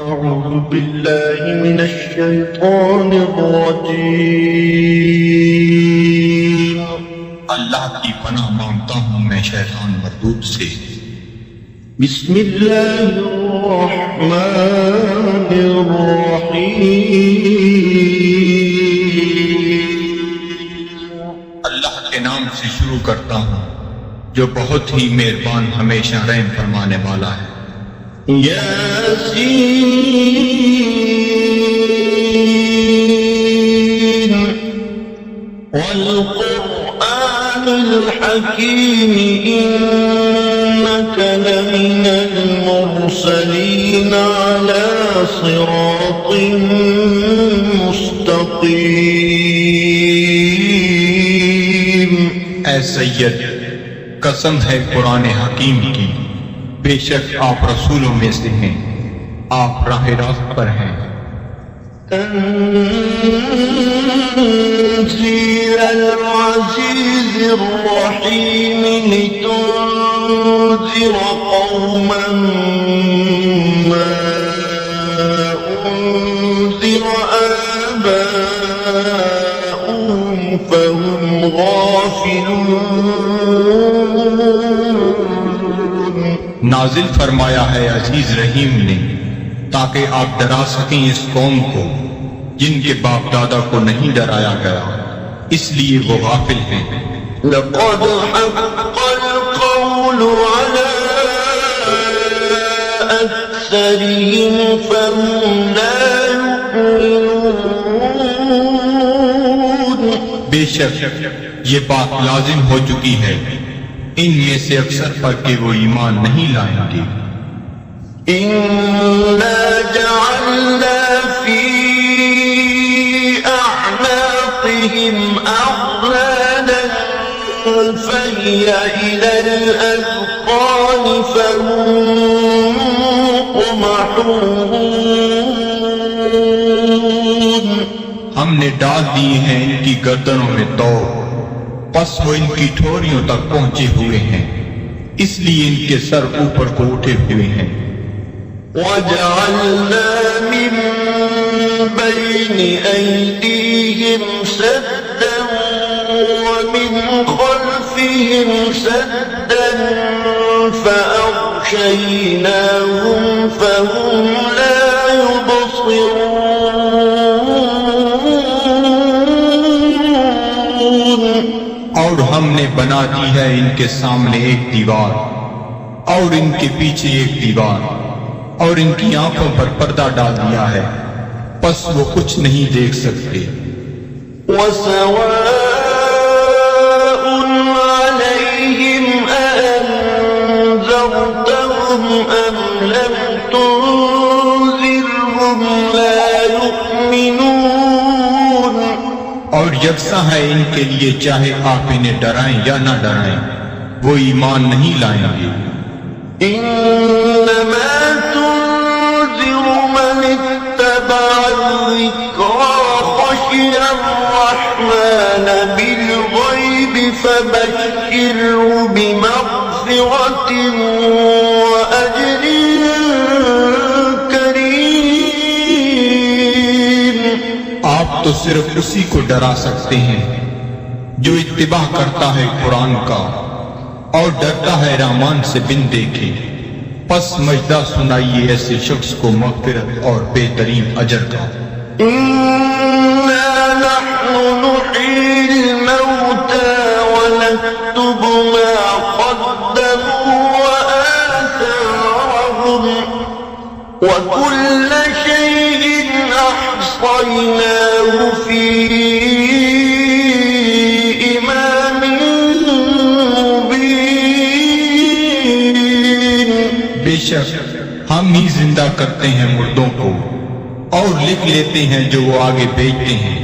أعوذ بالله من الشيطان الرجيم اللہ کی پناہ مانگتا ہوں میں شیطان مردود سے۔ بسم الله الرحمن الرحيم اللہ کے نام سے شروع کرتا ہوں جو بہت ہی مہربان ہمیشہ رحم فرمانے والا ہے۔ ياسين والقرآن الحكيم إنك لمن المرسلين على صراط مستقيم۔ اے سید، قسم ہے قرآن حکیم کی، بے شک آپ رسولوں میں سے ہیں، آپ راہ راست پر ہیں۔ تنزيل العزيز الرحيم لتنذر قوما ما أنذر آباؤهم فهم غافلون۔ نازل فرمایا ہے عزیز رحیم نے تاکہ آپ ڈرا سکیں اس قوم کو جن کے باپ دادا کو نہیں ڈرایا گیا، اس لیے وہ غافل ہیں۔ لقد حق القول على أكثرهم فهم لا يؤمنون۔ بے شک یہ بات لازم ہو چکی ہے ان میں سے اکثر پر کہ وہ ایمان نہیں لائیں گے۔ إنا جعلنا في أعناقهم أغلالا فهي إلى الأذقان فهم مقمحون۔ ہم نے ڈال دیے ہیں ان کی گردنوں میں توق، پس وہ ان کی ٹھوریوں تک پہنچے ہوئے ہیں، اس لیے ان کے سر اوپر کو اٹھے ہوئے ہیں۔ وَجَعَلْنَا مِن بَيْنِ أَيْدِيهِمْ سَدًّا وَمِنْ خَلْفِهِمْ سَدًّا فَأَغْشَيْنَاهُمْ فَهُمْ لَا يُبْصِرُونَ۔ اور ہم نے بنا دی ہے ان کے سامنے ایک دیوار اور ان کے پیچھے ایک دیوار، اور ان کی آنکھوں پر پردہ ڈال دیا ہے، پس وہ کچھ نہیں دیکھ سکتے۔ وَسَوَاءٌ عَلَيْهِمْ أَأَنذَرْتَهُمْ أَمْ لَمْ تُنذِرْهُمْ لَا يُؤْمِنُونَ۔ اور یکساں ہے ان کے لیے چاہے آپ انہیں ڈرائیں یا نہ ڈرائیں، وہ ایمان نہیں لائیں گے۔ إِنَّمَا تُنذِرُ مَنِ اتَّبَعَ الذِّكْرَ وَخَشِيَ الرَّحْمَنَ بِالْغَيْبِ فَبَشِّرْهُ بِمَغْفِرَةٍ وَأَجْرٍ كَرِيمٍ۔ آپ تو صرف اسی کو ڈرا سکتے ہیں جو اتباع کرتا ہے قرآن کا اور ڈرتا ہے رحمان سے بن دیکھے، پس مجدہ سنائیے ایسے شخص کو مغفرت اور بہترین اجر کا۔ إِنَّا نَحْنُ نُحْيِي الْمَوْتَى وَنَكْتُبُ مَا قَدَّمُوا وَآثَارَهُمْ وَكُلَّ شَيْءٍ أَحْصَيْنَاهُ فِي إِمَامٍ مُبِينٍ۔ بے شک ہم ہی زندہ کرتے ہیں مردوں کو اور لکھ لیتے ہیں جو وہ آگے بھیجتے ہیں،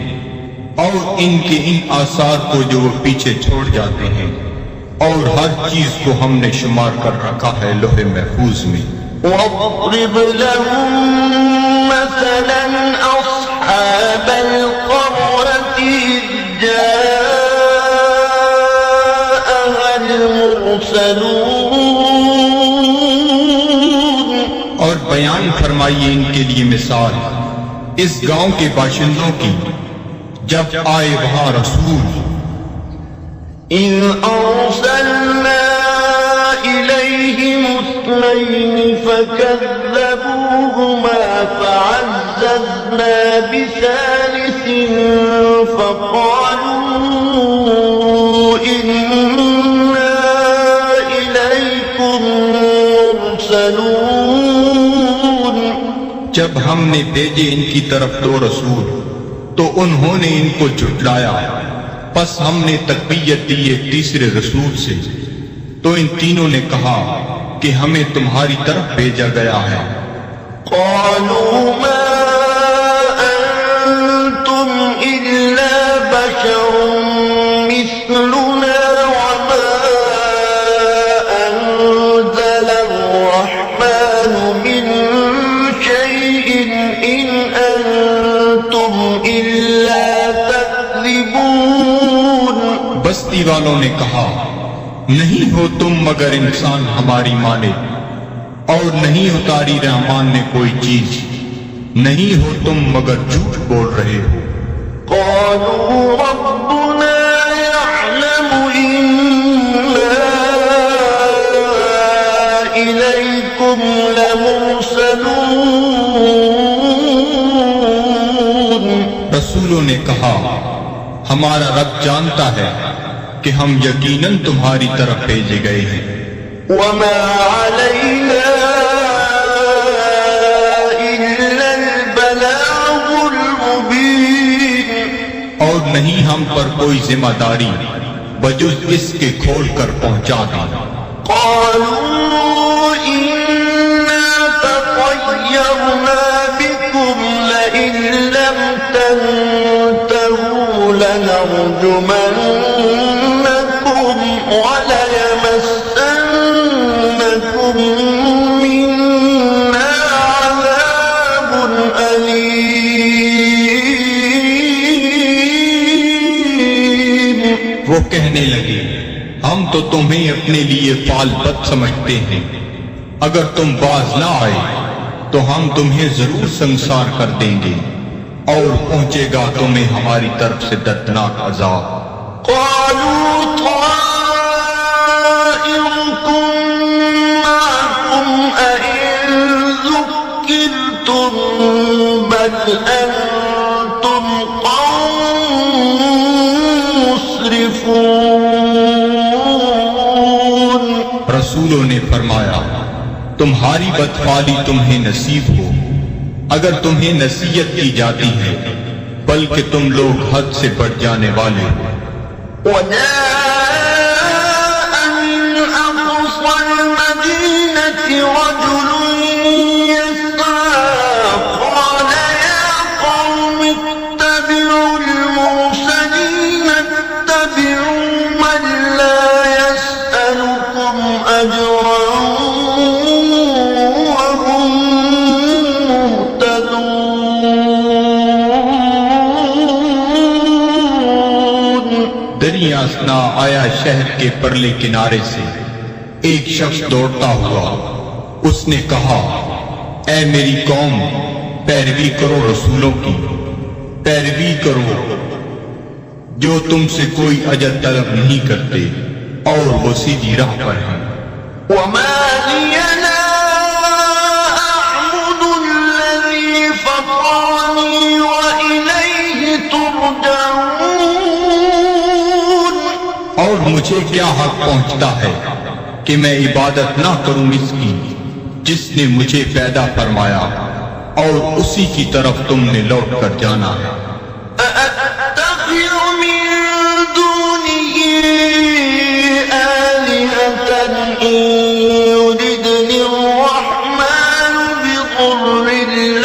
اور ان کے ان آثار کو جو وہ پیچھے چھوڑ جاتے ہیں، اور ہر چیز کو ہم نے شمار کر رکھا ہے لوح محفوظ میں۔ وَاضْرِبْ لَهُم مَّثَلًا أَصْحَابَ الْقَرْيَةِ إِذْ جَاءَهَا الْمُرْسَلُونَ۔ اور بیان فرمائیے ان کے لیے مثال اس گاؤں کے باشندوں کی جب آئے وہاں رسول إذ أرسلنا إليهم اثنين فكذبوهما فعززنا بثالث فقالوا إنا إليكم مرسلون جب ہم نے بھیجے ان کی طرف دو رسول تو انہوں نے ان کو جھٹلایا، پس ہم نے تقویت دی ایک تیسرے رسول سے، تو ان تینوں نے کہا کہ ہمیں تمہاری طرف بھیجا گیا ہے۔ قالوا ما أنتم إلا بشر مثلنا وما أنزل الرحمن من شيء إن أنتم إلا تكذبون بستی والوں نے کہا نہیں ہو تم مگر انسان ہماری مانے، اور نہیں اتاری رحمان نے کوئی چیز، نہیں ہو تم مگر جھوٹ بول رہے ہو۔ قالوا ربنا يعلم إنا إليكم لمرسلون رسولوں نے کہا ہمارا رب جانتا ہے کہ ہم یقیناً تمہاری طرف بھیجے گئے ہیں۔ وما علينا إلا البلاغ المبين اور نہیں ہم پر کوئی ذمہ داری بجز اس کے کھول کر پہنچا دیں۔ قالوا إنا تطيرنا بكم لئن لم تنتهوا لنرجمنكم وليمسنكم منا عذاب أليم وہ کہنے لگے ہم تو تمہیں اپنے لیے فال بد سمجھتے ہیں، اگر تم باز نہ آئے تو ہم تمہیں ضرور سنسار کر دیں گے اور پہنچے گا تمہیں ہماری طرف سے دردناک عذاب۔ قالوا طائركم معكم أئن ذكرتم بل أنتم قوم مسرفون رسولوں نے فرمایا تمہاری بدفعلی تمہیں نصیب ہو اگر تمہیں نصیحت کی جاتی ہے، بلکہ تم لوگ حد سے بڑھ جانے والے ہو۔ وجاء من أقصى المدينة رجل يسعى قال يا قوم اتبعوا المرسلين اتبعوا من لا يسألكم أجرا وهم مهتدون دریا اسنا آیا شہر کے پرلے کنارے سے ایک شخص دوڑتا ہوا، اس نے کہا اے میری قوم پیروی کرو رسولوں کی، پیروی کرو جو تم سے کوئی اجر طلب نہیں کرتے اور وہ سیدھی راہ پر ہیں۔ وما لي لا أعبد الذي فطرني وإليه ترجعون اور مجھے کیا حق پہنچتا ہے کہ میں عبادت نہ کروں اس کی جس نے مجھے پیدا فرمایا اور اسی کی طرف تم نے لوٹ کر جانا ہے۔ أأتخذ من دونه آلهة إن يردني الرحمن بضر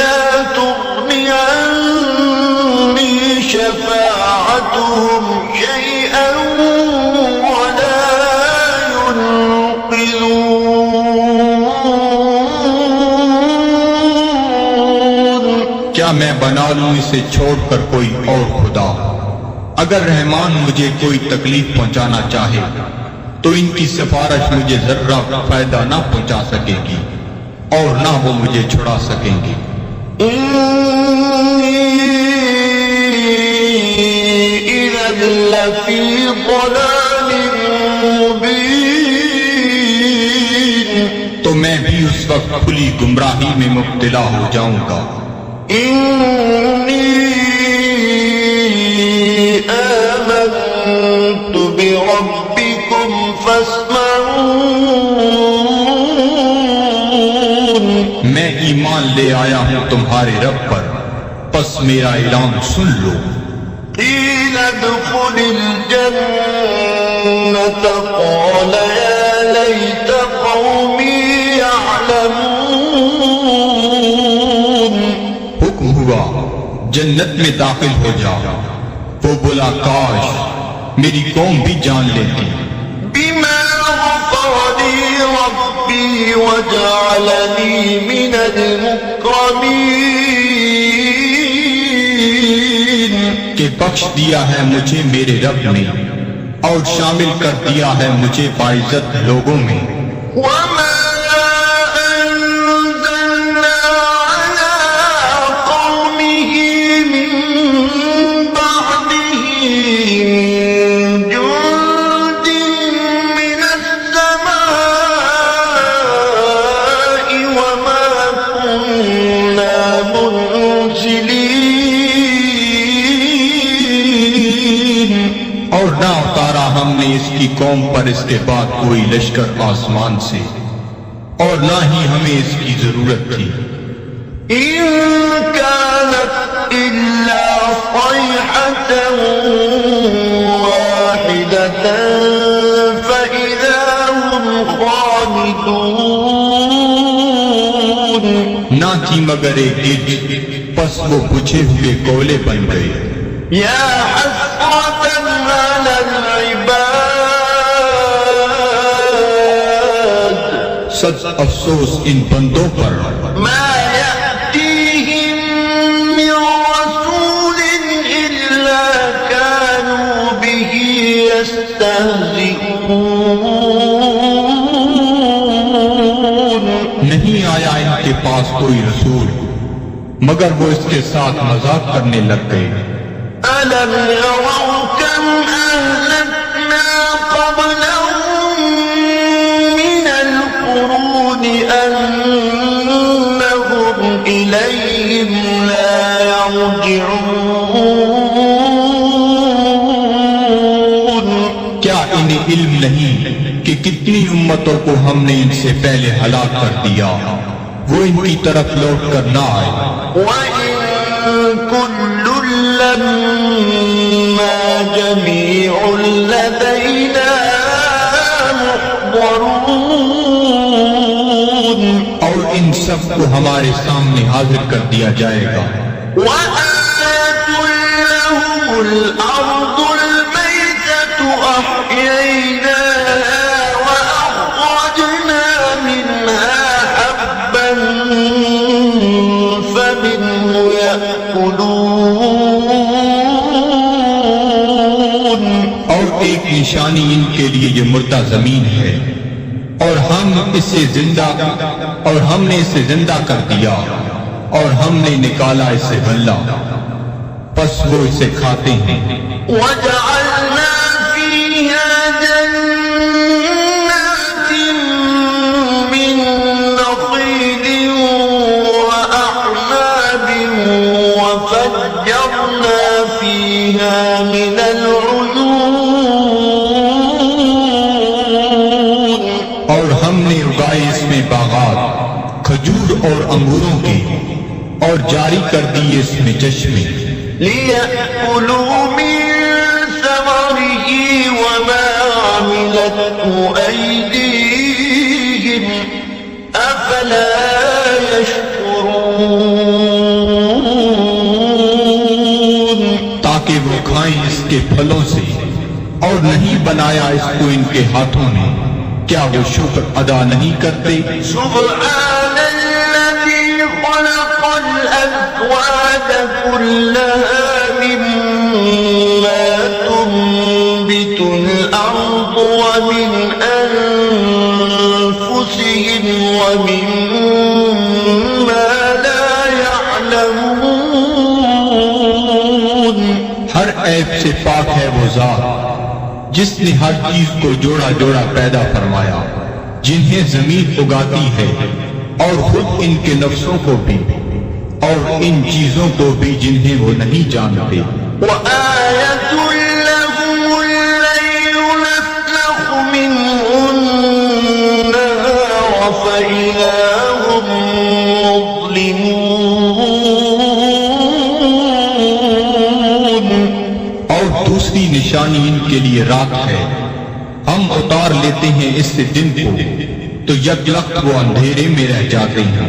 لا تغني عني شفاعتهم شيئا ولا ينقذون کیا میں بنا لوں اسے چھوڑ کر کوئی اور خدا؟ اگر رحمان مجھے کوئی تکلیف پہنچانا چاہے تو ان کی سفارش مجھے ذرہ فائدہ نہ پہنچا سکے گی۔ اور نہ وہ مجھے چھڑا سکیں گے۔ إِذًا لَّفِي ضَلَالٍ مُّبِينٍ تو میں بھی اس وقت کھلی گمراہی میں مبتلا ہو جاؤں گا۔ إِنِّي آمَنتُ بِرَبِّكُمْ فَاسْمَعُونِ میں ایمان لے آیا ہوں تمہارے رب پر، پس میرا اعلان سن لو۔ قِيلَ ادْخُلِ الْجَنَّةَ قَالَ يَا لَيْتَ قَوْمِي يَعْلَمُونَ حکم ہوا جنت میں داخل ہو جا۔ وہ بولا کاش میری قوم بھی جان لیتی۔ بِمَا غَفَرَ لِي رَبِّي وَجَعَلَنِي مِنَ الْمُكْرَمِينَ کہ بخش دیا ہے مجھے میرے رب نے اور شامل کر دیا ہے مجھے باعزت لوگوں میں۔ وَمَا أَنزَلْنَا عَلَىٰ قَوْمِهِ مِن بَعْدِهِ مِن جُندٍ مِّنَ السَّمَاءِ وَمَا كُنَّا مُنزِلِينَ اور نہ اتارا ہم نے اس کی قوم پر اس کے بعد کوئی لشکر آسمان سے، اور نہ ہی ہمیں اس کی ضرورت تھی۔ إِن كَانَتْ إِلَّا صَيْحَةً وَاحِدَةً فَإِذَا هُمْ خَامِدُونَ نہ تھی مگر ایک گرج، پس وہ بجھے ہوئے گولے بن گئے۔ يَا حَسْرَةً عَلَى الْعِبَادِ سچ افسوس ان بندوں پر، مَا يَأْتِيهِم مِّن رَّسُولٍ إِلَّا كَانُوا بِهِ يَسْتَهْزِئُونَ نہیں آیا ان کے پاس کوئی رسول مگر وہ اس کے ساتھ مذاق کرنے لگ گئے۔ أَلَمْ يَرَوْا كَمْ أَهْلَكْنَا قَبْلَهُم مِّنَ الْقُرُونِ أَنَّهُمْ إِلَيْهِمْ لَا يَرْجِعُونَ کیا انہیں علم نہیں کہ کتنی امتوں کو ہم نے ان سے پہلے ہلاک کر دیا، وہ ان کی طرف لوٹ کر نہ آئے۔ وَإِن كُلٌّ لَّمَّا جَمِيعٌ لَّدَيْنَا مُحْضَرُونَ اور ان سب کو ہمارے سامنے حاضر کر دیا جائے گا۔ وَآيَةٌ لَّهُمُ الْأَرْضُ الْمَيْتَةُ أَحْيَيْنَاهَا وَأَخْرَجْنَا مِنْهَا حَبًّا فَمِنْهُ يَأْكُلُونَ اور ایک نشانی ان کے لیے یہ مردہ زمین ہے، اور ہم نے اسے زندہ کر دیا اور ہم نے نکالا اسے غلہ، پس وہ اسے کھاتے ہیں۔ وَجَعَلْنَا فِيهَا جَنَّاتٍ مِّن نَّخِيلٍ وَأَعْنَابٍ وَفَجَّرْنَا فِيهَا مِنَ الْعُيُونِ اور ہم نے اگائے اس میں باغات کھجور اور انگوروں کے، اور جاری کر دیے اس میں چشمے، لِيَأْكُلُوا مِن ثَمَرِهِ وَمَا عَمِلَتْهُ أَيْدِيهِمْ أَفَلَا يَشْكُرُونَ تاکہ وہ کھائیں اس کے پھلوں سے، اور نہیں بنایا اس کو ان کے ہاتھوں نے، کیا وہ شکر ادا نہیں کرتے؟ سبحان الذي خلق الأزواج كلها مما تنبت الأرض ومن أنفسهم ومما يعلمون ہر عیب سے پاک ہے وہ ذات جس نے ہر چیز کو جوڑا جوڑا پیدا فرمایا، جنہیں زمین اگاتی ہے اور خود ان کے نفسوں کو بھی اور ان چیزوں کو بھی جنہیں وہ نہیں جانتے۔ وآية لهم الليل نسلخ منه النهار فإذا هم مظلمون۔ اور دوسری نشانی ان کے لیے رات ہے، ہم اتار لیتے ہیں اس سے دن کو تو یکلخت وہ اندھیرے میں رہ جاتے ہیں۔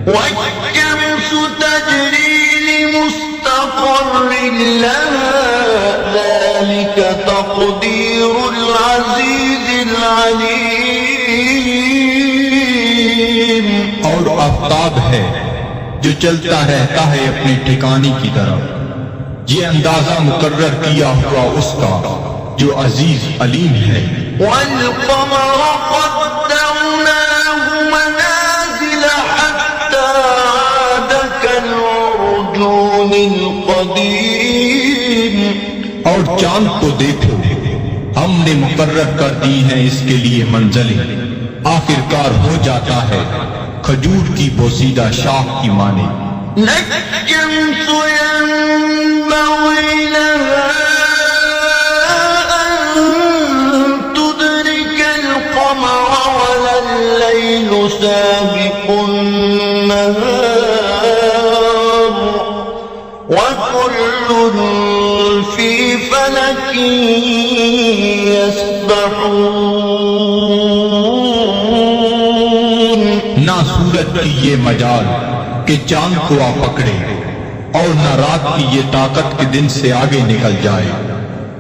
والشمس تجري لمستقر لها ذلك تقدير العزيز العليم۔ اور آفتاب ہے جو چلتا رہتا ہے اپنے ٹھکانے کی طرف، یہ اندازہ مقرر کیا ہوا اس کا جو عزیز علیم ہے۔ والقمر قدرناه منازل حتى عاد كالعرجون القديم۔ اور چاند کو دیکھو، ہم نے مقرر کر دی ہیں اس کے لیے منزلیں، آخر کار ہو جاتا ہے کھجور کی بوسیدہ شاخ کی مانے۔ لا الشمس ينبغي لها أن تدرك القمر ولا الليل سابق النهار وكل في فلك يسبحون۔ نہ سورج کی یہ مجال کہ چاند کو آ پکڑے، اور نہ رات کی یہ طاقت کہ دن سے آگے نکل جائے،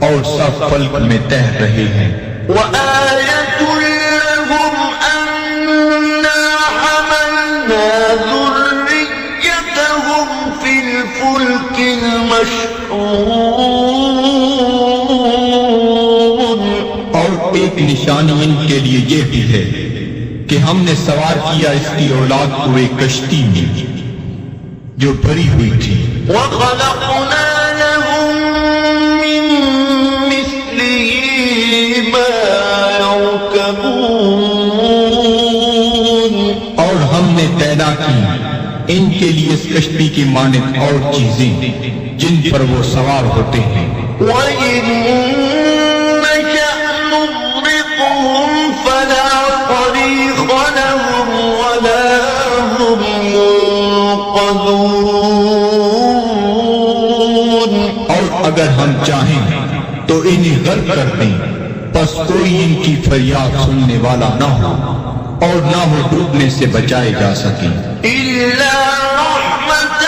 اور سب فلک میں تہ رہے ہیں۔ وآية لهم أنا حملنا ذريتهم في الفلك المشحون۔ اور ایک نشانی ان کے لیے یہ بھی ہے کہ ہم نے سوار کیا اس کی اولاد کو ایک کشتی میں جو بھری ہوئی تھی۔ وخلقنا لهم من مثله ما يركبون۔ اور ہم نے پیدا کی ان کے لیے اس کشتی کی مانند اور چیزیں جن پر وہ سوار ہوتے ہیں۔ وإن نشأ نغرقهم فلا صريخ لهم ولا هم ينقذون۔ اور اگر ہم چاہیں تو انہیں غرق کر دیں، پس کوئی ان کی فریاد سننے والا نہ ہو اور نہ وہ ڈوبنے سے بچائے جا سکیں۔ إلا رحمة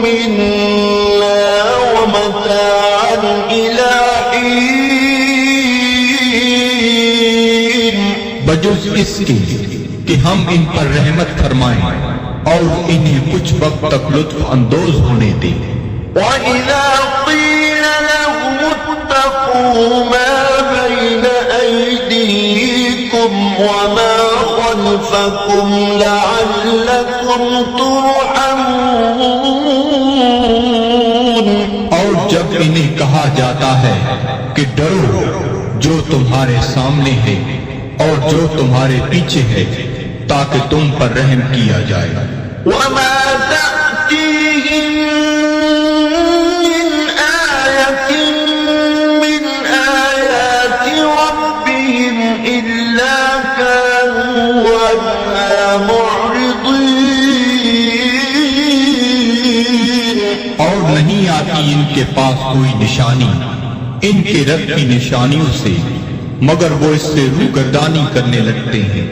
منا ومتاعا إلى حين۔ بجز اس کے کہ ہم ان پر رحمت فرمائیں اور انہیں کچھ وقت تک لطف اندوز ہونے دیں۔ وإذا قيل لهم اتقوا ما بين أيديكم وما خلفكم لعلكم ترحمون۔ اور جب انہیں کہا جاتا ہے کہ ڈرو جو تمہارے سامنے ہے اور جو تمہارے پیچھے ہے تاکہ تم پر رحم کیا جائے۔ وما تأتيهم من آية من آيات ربهم إلا كانوا عنها معرضين۔ اور نہیں آتی ان کے پاس کوئی نشانی ان کے رب کی نشانیوں سے مگر وہ اس سے روگردانی کرنے لگتے ہیں۔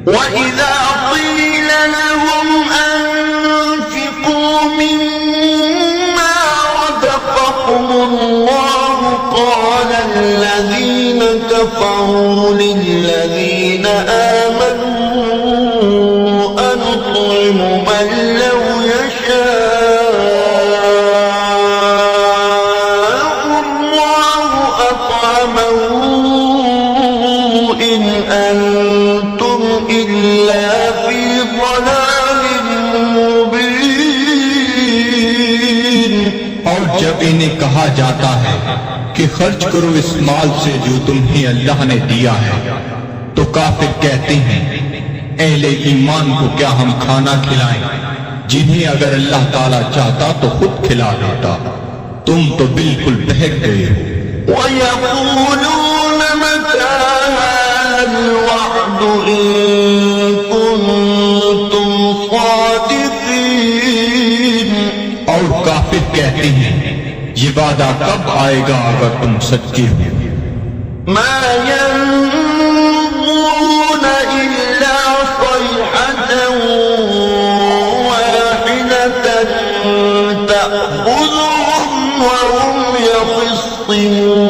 وَإِذَا قِيلَ لَهُمْ أَنفِقُوا مِمَّا رَزَقَكُمُ اللَّهُ قَالَ الَّذِينَ كَفَرُوا لِلَّذِينَ آمَنُوا أَنُطْعِمُ مَن لَّوْ يَشَاءُ اللَّهُ أَطْعَمَهُ إِنْ أَنتُمْ إِلَّا انہیں کہا جاتا ہے کہ خرچ کرو اس مال سے جو تمہیں اللہ نے دیا ہے، تو کافر کہتے ہیں اہل ایمان کو کیا ہم کھانا کھلائیں جنہیں اگر اللہ تعالیٰ چاہتا تو خود کھلا دیتا، تم تو بالکل بہک گئے ہو۔ وَيَقُولُونَ مَتَىٰ هَٰذَا الْوَعْدُ إِن كُنتُمْ صَادِقِينَ، اور کافر کہتے ہیں یہ وعدہ کب آئے گا اگر تم سچے ہو۔ مَا يَنظُرُونَ إِلَّا صَيْحَةً وَاحِدَةً تَأْخُذُهُمْ وَهُمْ يَخِصِّمُونَ،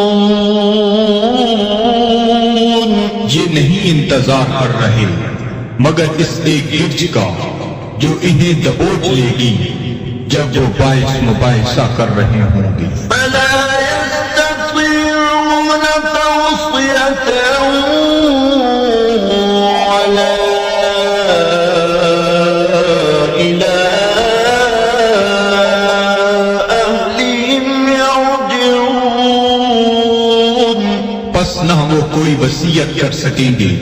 یہ نہیں انتظار کر رہے مگر اس ایک گرج کا جو انہیں دبوچ لے گی جب وہ باعث مباحثہ کر رہے ہوں گے۔ فَلَا يَسْتَطِيعُونَ تَوْصِيَةً وَلَا إِلَىٰ أَهْلِهِمْ يَرْجِعُونَ، پس نہ وہ کوئی وصیت کر سکیں گے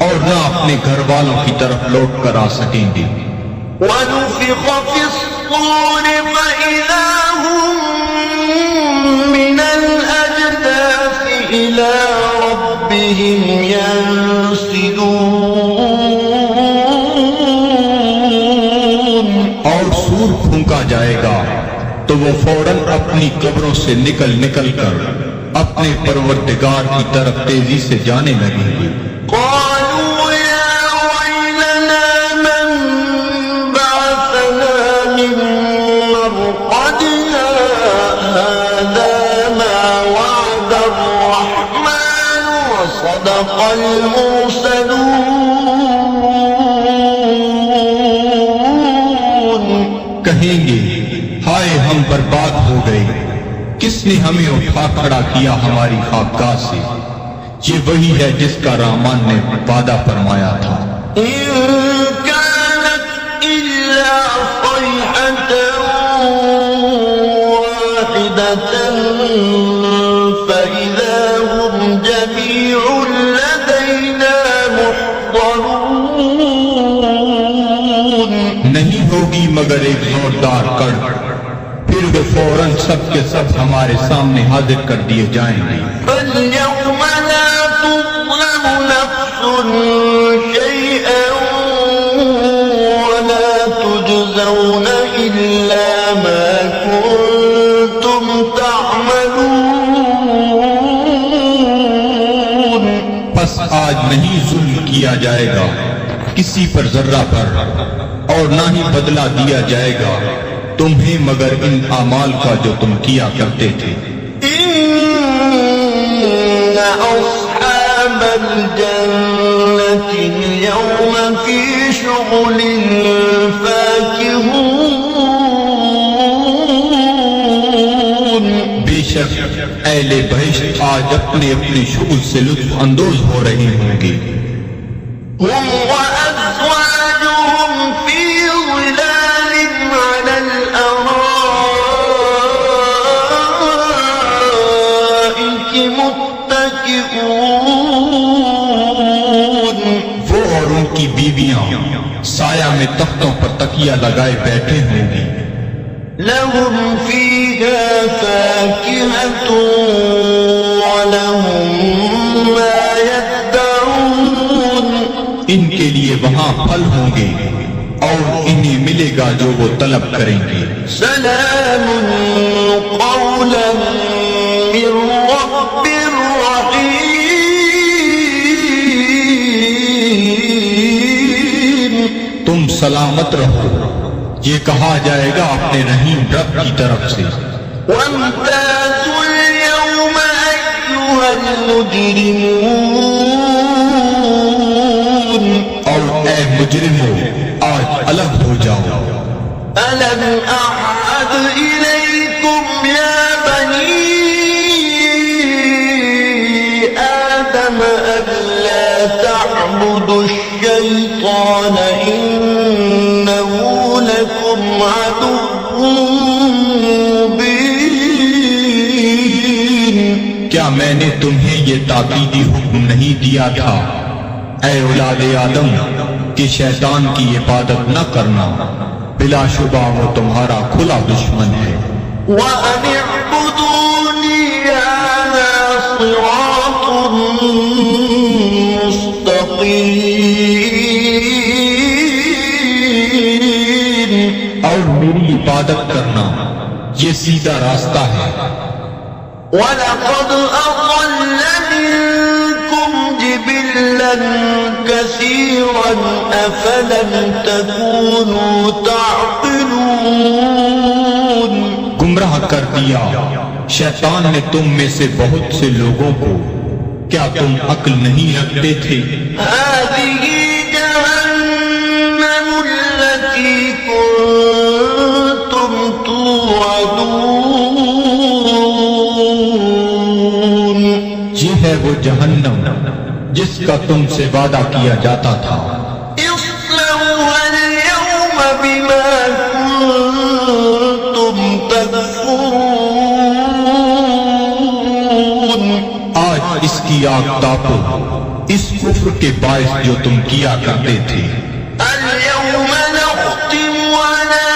اور نہ اپنے گھر والوں کی طرف لوٹ کر آ سکیں گے۔ وَنُفِخَ فِي الصُّورِ فَإِذَا هُم مِّنَ الْأَجْدَاثِ إِلَىٰ رَبِّهِمْ يَنسِلُونَ، اور سور پھونکا جائے گا تو وہ فوراً اپنی قبروں سے نکل کر اپنے پروردگار کی طرف تیزی سے جانے لگیں گے۔ قالوا يا ويلنا من بعثنا من مرقدنا هذا ما وعد الرحمن وصدق المرسلون، کہیں گے ہائے ہم برباد ہو گئے، کس نے ہمیں اٹھا کھڑا کیا ہماری خاکگاہ سے؟ یہ وہی ہے جس کا رحمان نے وعدہ فرمایا تھا۔ إن كانت إلا صيحة واحدة فإذا هم جميع لدينا محضرون، نہیں ہوگی مگر ایک زوردار کڑ، پھر وہ فوراً سب کے سب ہمارے سامنے حاضر کر دیے جائیں گے۔ فاليوم لا تظلم نفس شيئا ولا تجزون إلا ما كنتم تعملون، پس آج نہیں ظلم کیا جائے گا کسی پر ذرہ پر، اور نہ ہی بدلہ دیا جائے گا تمہیں مگر ان اعمال کا جو تم کیا کرتے تھے۔ إن أصحاب الجنة اليوم في شغل فاكهون، بے شک اہل بہشت آج اپنے اپنے شغل سے لطف اندوز ہو رہے ہوں گے۔ هم وأزواجهم في ظلال على الأرائك متكئون، وہ اور ان کی بیویاں سایہ میں تختوں پر تکیہ لگائے بیٹھے ہوں گی۔ لهم فيها فاكهة ولهم ما يدعون، ان کے لیے وہاں پھل ہوں گے اور انہیں ملے گا جو وہ طلب کریں گے۔ سلام قولا من رب رحيم، تم سلامت رہو، یہ کہا جائے گا اپنے رحیم رب کی طرف سے۔ وامتازوا اليوم أيها المجرمون، اور اے مجرموں آج الگ ہو جاؤ۔ ألم أعهد إليكم يا بني آدم ألا تعبدوا الشيطان إنه لكم عدو مبين، کیا میں نے تمہیں یہ تاکیدی حکم نہیں دیا تھا اے اولاد آدم کہ شیطان کی عبادت نہ کرنا، بلا شبہ وہ تمہارا کھلا دشمن ہے۔ وَأَنِ اعْبُدُونِي هَذَا صِرَاطٌ مُسْتَقِيمٌ، اور میری عبادت کرنا یہ سیدھا راستہ ہے۔ وَلَقَدْ أَضَلَّ مِنكُمْ جِبِلًّا كَثِيرًا أَفَلَمْ تَكُونُوا تَعْقِلُونَ، گمراہ کر دیا شیطان نے تم میں سے بہت سے لوگوں کو، کیا تم عقل نہیں رکھتے تھے؟ هَذِهِ جَهَنَّمُ الَّتِي كُنتُمْ تُوعَدُونَ، یہ ہے وہ جہنم جس کا تم سے وعدہ کیا جاتا تھا۔ اصلوها اليوم بما كنتم تكفرون، آج اس کی آگ تاپو اس کفر کے باعث جو تم کیا کرتے تھے۔ اليوم نختم على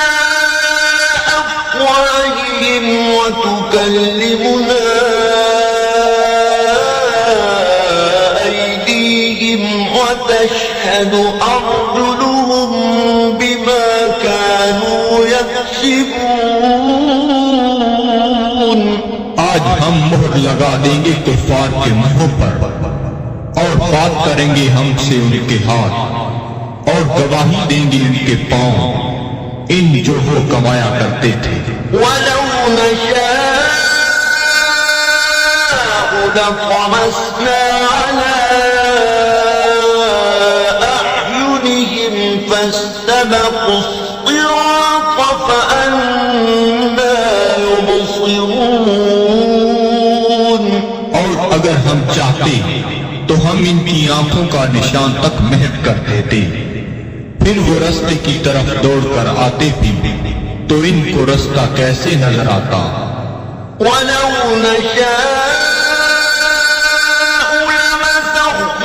أفواههم وتكلمنا أيديهم وتشهد أرجلهم بما كانوا يكسبون، آج ہم مہر لگا دیں گے کفار کے منہوں پر، اور بات کریں گے ہم سے ان کے ہاتھ، اور گواہی دیں گے ان کے پاؤں ان جو وہ کمایا کرتے تھے۔ ولو نشاء لطمسنا على أعينهم فاستبقوا الصراط فأنى يبصرون، اور اگر ہم چاہتے تو ہم ان کی آنکھوں کا نشان تک مہر کر دیتے، پھر وہ رستے کی طرف دوڑ کر آتے بھی تو ان کو رستہ کیسے نظر آتا۔ ولو نشاء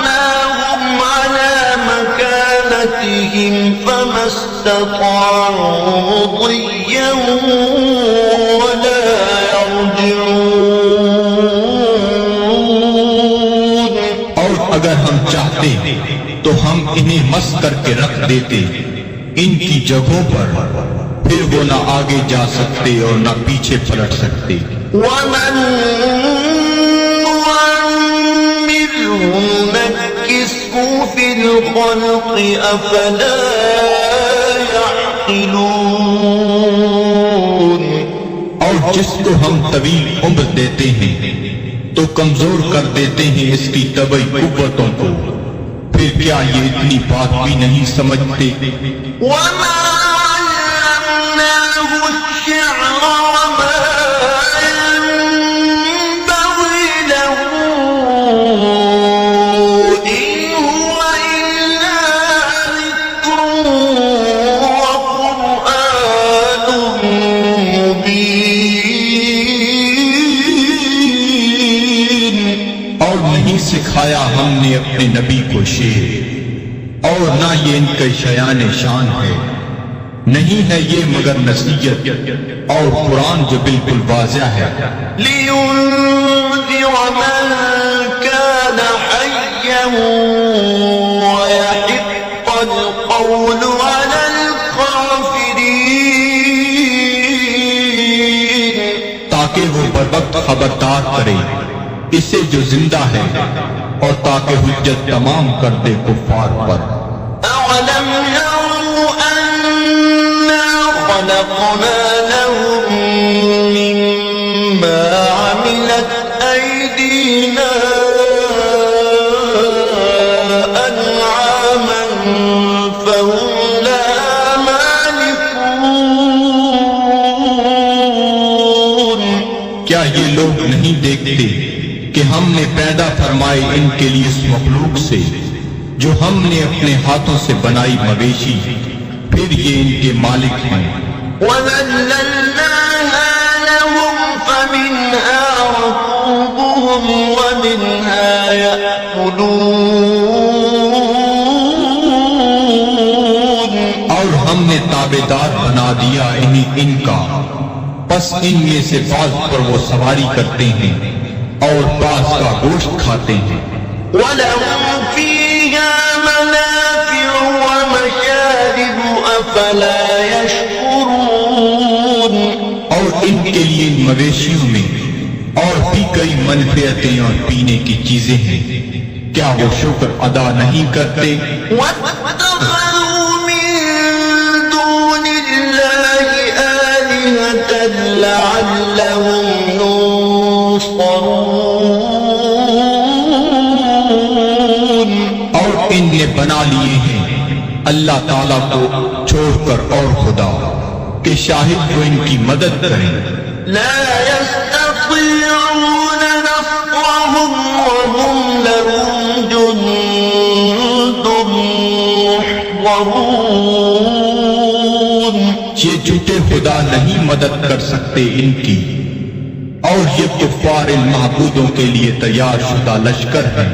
لمسخناهم على مكانتهم فما استطاعوا مضيا ولا يرجعون، اور اگر ہم چاہتے تو ہم انہیں مس کر کے رکھ دیتے ان کی جگہوں پر، پھر وہ نہ آگے جا سکتے اور نہ پیچھے پلٹ سکتے۔ ومن نعمره ننكسه في الخلق أفلا يعقلون، اور جس کو ہم طویل عمر دیتے ہیں تو کمزور کر دیتے ہیں اس کی طبعی قوتوں کو، پھر کیا یہ اتنی بات بھی نہیں سمجھتے؟ وما علمناه الشعر وما ينبغي له إن هو إلا ذكر وقرآن مبين، اور نہیں سکھایا ہم نے اپنے نبی کو شعر، اور نہ یہ ان کا شیان شان ہے، نہیں ہے یہ مگر نصیحت اور قرآن جو بالکل واضح ہے۔ لينذر من كان حيا ويحق القول على الكافرين، تاکہ وہ بروقت خبردار کرے اسے جو زندہ ہے، اور تاکہ حجت تمام کر دے کفار پر۔ أولم يروا أنا خلقنا لهم مما عملت أيدينا أنعاما فهم لها مالكون، کیا یہ لوگ نہیں دیکھتے کہ ہم نے پیدا فرمائے ان کے لیے اس مخلوق سے جو ہم نے اپنے ہاتھوں سے بنائی مویشی، پھر یہ ان کے مالک ہیں۔ وَذَلَّلْنَاهَا لَهُمْ فَمِنْهَا رَكُوبُهُمْ نے تابعدار بنا دیا انہیں ان کا، پس ان میں سے بعض پر وہ سواری کرتے ہیں اور بعض کا گوشت کھاتے ہیں۔ وَلَهُمْ فِيهَا مَنَافِعُ وَمَشَارِبُ أَفَلَا يَشْكُرُونَ، اور ان کے لیے ان مویشیوں میں اور بھی کئی منفعتیں اور پینے کی چیزیں ہیں، کیا وہ شکر ادا نہیں کرتے؟ وَاتَّخَذُوا مِن دُونِ اللَّهِ آلِهَةً لَعَلَّهُمْ يُنصَرُونَ، اور ان نے بنا لیے ہیں اللہ تعالیٰ کو چھوڑ کر اور خدا کہ شاہد وہ ان کی مدد کریں۔ لا يستطيعون نصرهم وهم لهم جند محضرون، یہ جھوٹے خدا نہیں مدد کر سکتے ان کی، اور یہ کفار ان معبودوں کے لیے تیار شدہ لشکر ہیں۔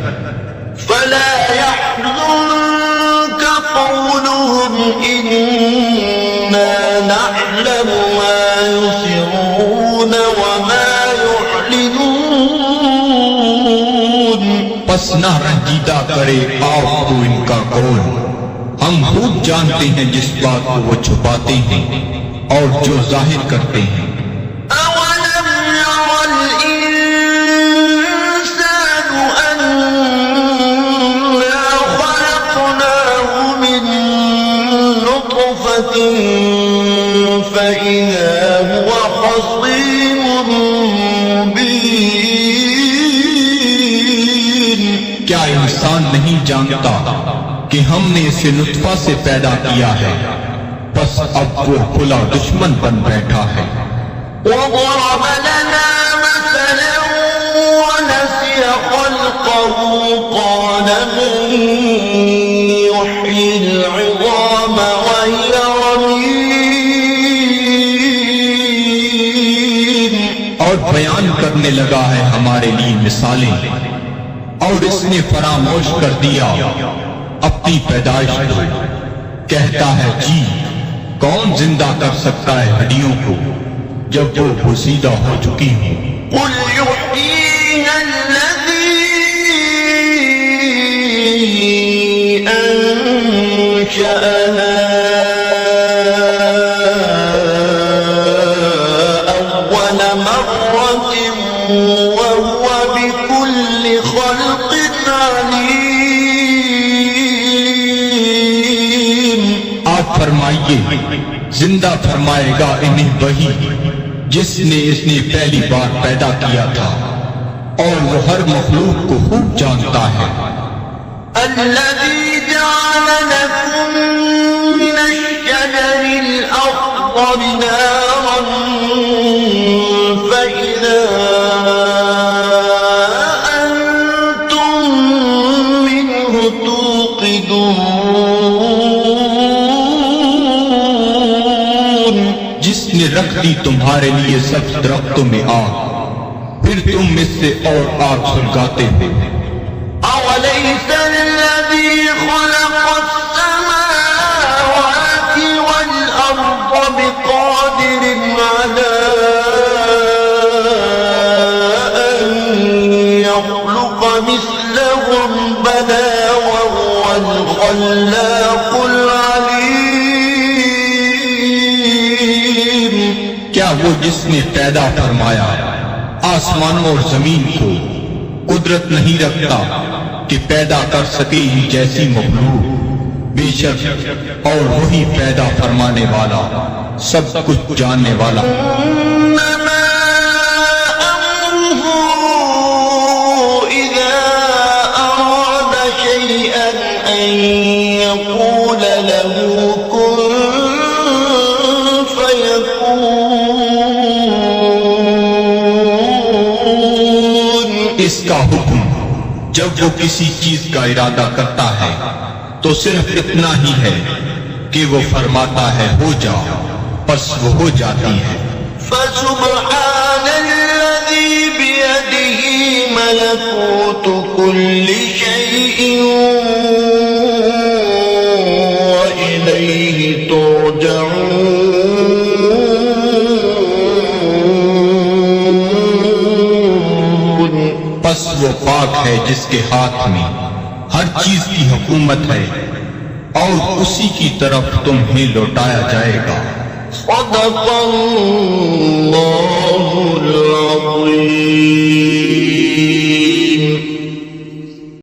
فلا يحزنك قولهم إنا نعلم ما يسرون وما يعلنون، پس نہ رنجیدہ کرے آپ کو ان کا قول، ہم خوب جانتے ہیں جس بات کو وہ چھپاتے ہیں اور جو ظاہر کرتے ہیں۔ أولم ير الإنسان أنا خلقناه من نطفة فإذا هو خصيم مبين، کیا انسان نہیں جانتا کہ ہم نے اسے نطفہ سے پیدا کیا ہے، بس اب وہ کھلا دشمن بن بیٹھا ہے۔ وضرب لنا مثلا ونسي خلقه قال من يحيي العظام وهي رميم، اور بیان کرنے لگا ہے ہمارے لیے مثالیں، اور اس نے فراموش کر دیا اپنی پیدائش کو، کہتا ہے جی کون زندہ کر سکتا ہے ہڈیوں کو جب وہ پوسیدہ ہو چکی ہوں؟ قل يحييها الذي أنشأها أول مرة وهو بكل خلق عليم، آپ فرمائیے زندہ فرمائے گا انہیں وہی جس نے اس نے پہلی بار پیدا کیا تھا، اور وہ ہر مخلوق کو خوب جانتا ہے۔ الذي جعل لكم من الشجر الأخضر نارا فإذا أنتم منه توقدون، جس نے رکھ دی تمہارے لیے سبز درختوں میں آگ، پھر تم اس سے اور آگ سلگاتے ہو۔ أوليس الذي خلق السماوات والأرض بقادر على أن يخلق مثلهم بلى وهو الخلاق العليم، کیا وہ جس نے پیدا فرمایا آسمانوں اور زمین کو قدرت نہیں رکھتا کہ پیدا کر سکے ہی جیسی مخلوق؟ بے شک اور وہی پیدا فرمانے والا سب کچھ جاننے والا۔ إنما أمره إذا أراد شيئا أن يقول له كن فيكون، اس کا حکم جب وہ کسی چیز کا ارادہ کرتا ہے تو صرف اتنا ہی ہے کہ وہ فرماتا ہے ہو جا، پس وہ ہو جاتی ہے۔ فسبحان الذي بيده ملكوت كل شيء وإليه ترجعون، وہ پاک ہے جس کے ہاتھ میں ہر چیز کی حکومت ہے اور اسی کی طرف تمہیں لوٹایا جائے گا۔ صدق اللہ العظیم۔